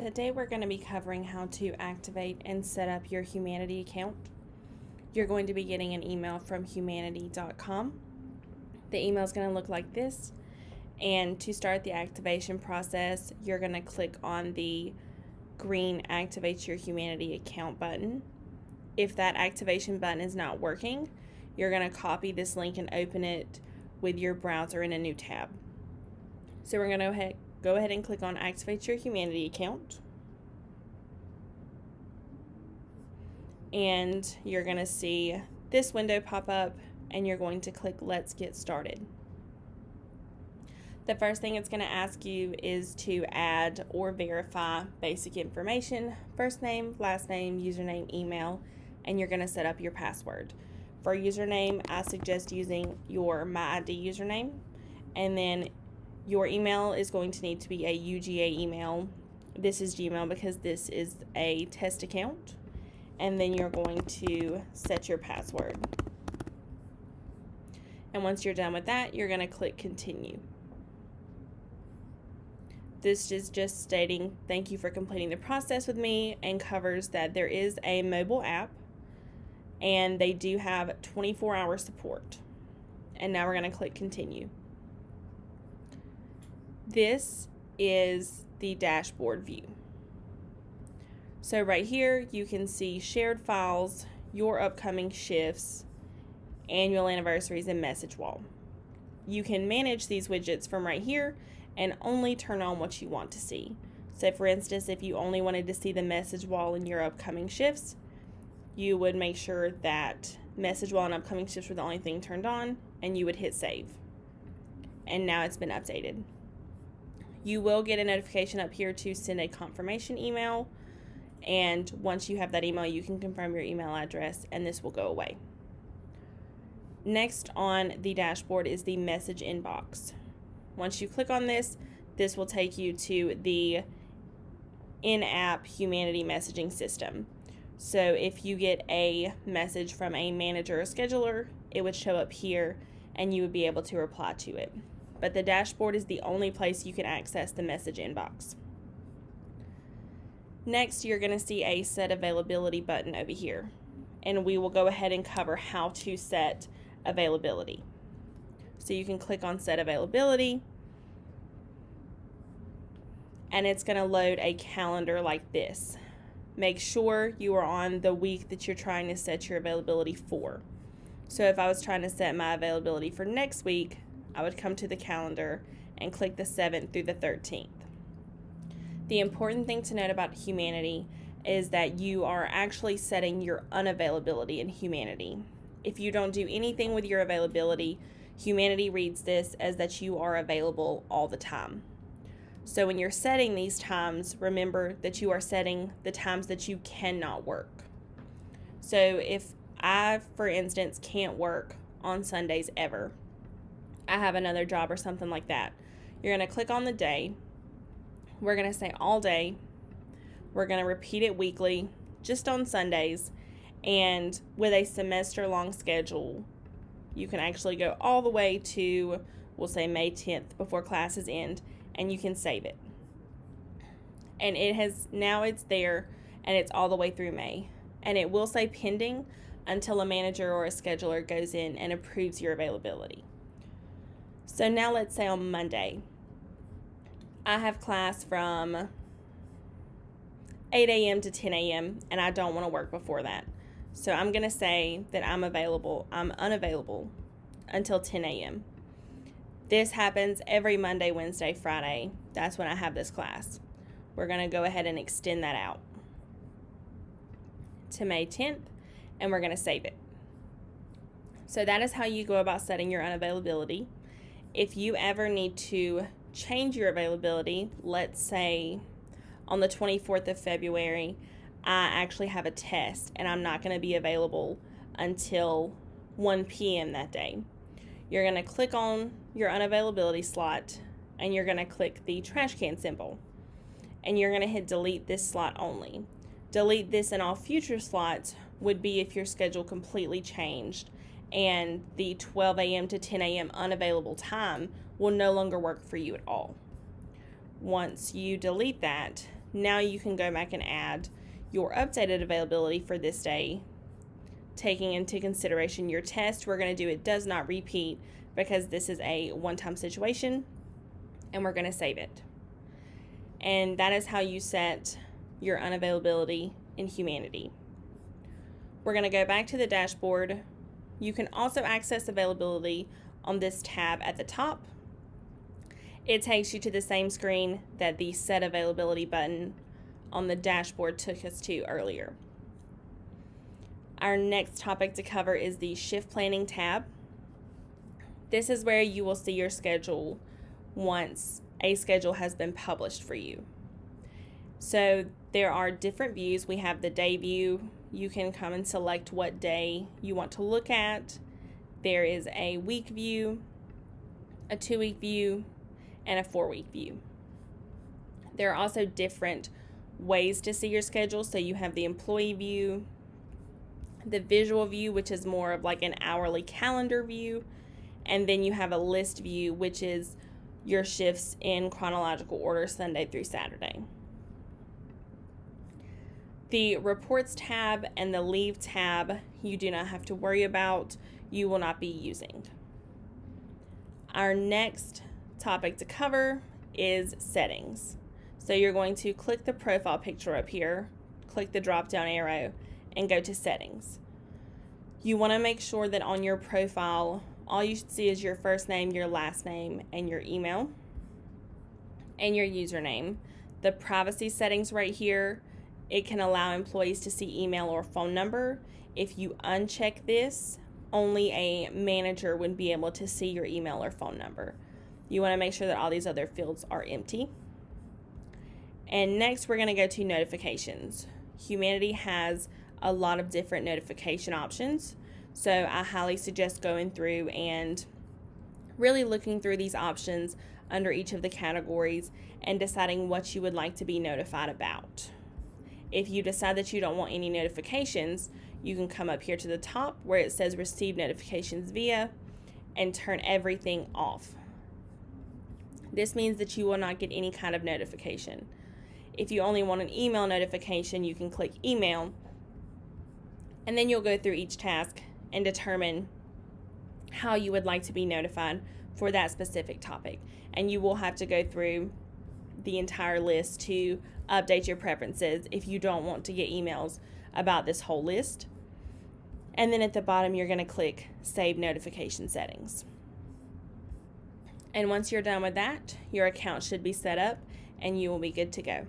Today we're going to be covering how to activate and set up your Humanity account. You're going to be getting an email from humanity.com. The email is going to look like this, and to start the activation process, you're going to click on the green Activate Your Humanity Account button. If that activation button is not working, you're going to copy this link and open it with your browser in a new tab. So we're going to go ahead and click on Activate Your Humanity Account. And you're going to see this window pop up, and you're going to click Let's Get Started. The first thing it's going to ask you is to add or verify basic information: first name, last name, username, email, and you're going to set up your password. For username, I suggest using your MyID username, and then your email is going to need to be a UGA email. This is Gmail because this is a test account. And then you're going to set your password. And once you're done with that, you're going to click Continue. This is just stating thank you for completing the process with me, and covers that there is a mobile app and they do have 24-hour support. And now we're going to click Continue. This is the dashboard view. So right here you can see shared files, your upcoming shifts, annual anniversaries, and message wall. You can manage these widgets from right here and only turn on what you want to see. So for instance, if you only wanted to see the message wall in your upcoming shifts, you would make sure that message wall and upcoming shifts were the only thing turned on, and you would hit save. And now it's been updated. You will get a notification up here to send a confirmation email, and once you have that email, you can confirm your email address and this will go away. Next on the dashboard is the message inbox. Once you click on this, this will take you to the in-app Humanity messaging system. So if you get a message from a manager or scheduler, it would show up here and you would be able to reply to it. But the dashboard is the only place you can access the message inbox. Next, you're going to see a Set Availability button over here, and we will go ahead and cover how to set availability. So you can click on Set Availability, and it's going to load a calendar like this. Make sure you are on the week that you're trying to set your availability for. So if I was trying to set my availability for next week, I would come to the calendar and click the 7th through the 13th. The important thing to note about Humanity is that you are actually setting your unavailability in Humanity. If you don't do anything with your availability, Humanity reads this as that you are available all the time. So when you're setting these times, remember that you are setting the times that you cannot work. So if I, for instance, can't work on Sundays ever, I have another job or something like that, you're going to click on the day. We're going to say all day. We're going to repeat it weekly, just on Sundays. And with a semester-long schedule, you can actually go all the way to, we'll say May 10th before classes end, and you can save it. And now it's there, and it's all the way through May. And it will say pending until a manager or a scheduler goes in and approves your availability. So now let's say on Monday, I have class from 8 a.m. to 10 a.m. and I don't want to work before that. So I'm going to say that I'm unavailable until 10 a.m. This happens every Monday, Wednesday, Friday. That's when I have this class. We're going to go ahead and extend that out to May 10th, and we're going to save it. So that is how you go about setting your unavailability. If you ever need to change your availability, let's say on the 24th of February, I actually have a test and I'm not going to be available until 1 p.m. that day. You're going to click on your unavailability slot and you're going to click the trash can symbol, and you're going to hit delete this slot only. Delete this and all future slots would be if your schedule completely changed and the 12 a.m. to 10 a.m. unavailable time will no longer work for you at all. Once you delete that, Now you can go back and add your updated availability for this day, taking into consideration your test. We're going to do it does not repeat because this is a one-time situation, and we're going to save it. And that is how you set your unavailability in Humanity. We're going to go back to the dashboard. You can also access availability on this tab at the top. It takes you to the same screen that the Set Availability button on the dashboard took us to earlier. Our next topic to cover is the Shift Planning tab. This is where you will see your schedule once a schedule has been published for you. So there are different views. We have the day view. You can come and select what day you want to look at. There is a week view, a 2-week view, and a 4-week view. There are also different ways to see your schedule. So you have the employee view, the visual view, which is more of like an hourly calendar view, and then you have a list view, which is your shifts in chronological order Sunday through Saturday. The Reports tab and the Leave tab you do not have to worry about. You will not be using. Our next topic to cover is Settings. So you're going to click the profile picture up here, click the drop down arrow, and go to Settings. You want to make sure that on your profile, all you should see is your first name, your last name, and your email, and your username. The privacy settings right here, it can allow employees to see email or phone number. If you uncheck this, only a manager would be able to see your email or phone number. You want to make sure that all these other fields are empty. And next, we're going to go to notifications. Humanity has a lot of different notification options, so I highly suggest going through and really looking through these options under each of the categories and deciding what you would like to be notified about. If you decide that you don't want any notifications, you can come up here to the top where it says Receive Notifications Via and turn everything off. This means that you will not get any kind of notification. If you only want an email notification, you can click Email, and then you'll go through each task and determine how you would like to be notified for that specific topic. And you will have to go through the entire list to update your preferences if you don't want to get emails about this whole list. And then at the bottom, you're going to click Save Notification Settings. And once you're done with that, your account should be set up and you will be good to go.